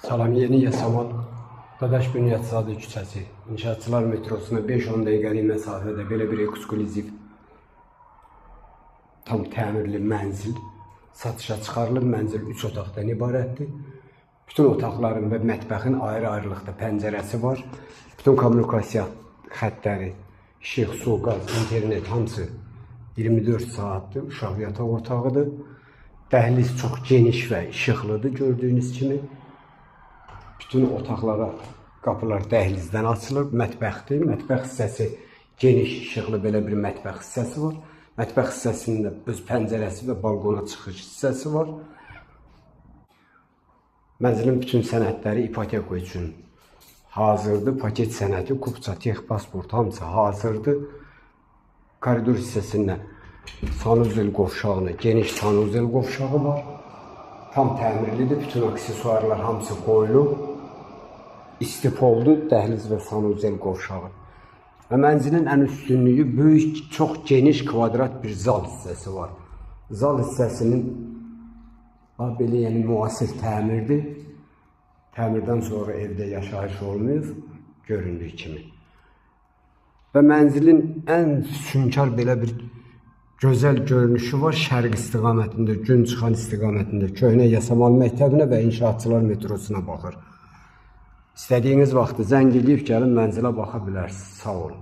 Salam, Yeni Yasamal, Dadaş Bünyatzadə küçəsi, İnşaatçılar metrosuna 5-10 dəqiqəlik məsafədə belə bir ekskluziv, tam təmirli mənzil satışa çıxarılıb. Mənzil 3 otaqdan ibarətdir. Bütün otaqların və mətbəxin ayrı-ayrılıqda pəncərəsi var. Bütün kommunikasiya xəttləri, işıq, su, qaz, internet hamısı 24 saatdır. Uşaq yataq otağıdır. Dəhliz çox geniş və işıqlıdır gördüyünüz kimi. Bütün otaqlara qapılar dəhlizdən açılır. Mətbəxdir. Mətbəx hissəsi geniş, işıqlı belə bir mətbəx hissəsi var. Mətbəx hissəsində öz pəncərəsi və balkona çıxış hissəsi var. Mənzilin bütün sənədləri ipoteka üçün hazırdır. Paket sənədi, kupça, tex pasport hamısı hazırdır. Koridor hissəsində sanuzel qovşağına, geniş sanuzel qovşağı var. Tam təmirlidir. Bütün aksesuarlar hamısı qoyulub. İstipoldur, dəhliz və sanuzel qovşağı. Və mənzilin ən üstünlüyü böyük, çox geniş kvadrat bir zal hissəsi var. Zal hissəsinin belə yəni müasir təmirdir. Təmirdən sonra evdə yaşayış olmuyor, göründüyü kimi. Və mənzilin ən sünkar belə bir gözəl görünüşü var. Şərq istiqamətində, gün çıxan istiqamətində Köhnə Yasamal məktəbinə və İnşaatçılar metrosuna baxır. İstədiyiniz vaxtı zəng edib gəlin mənzilə baxa bilərsiniz. Sağ olun.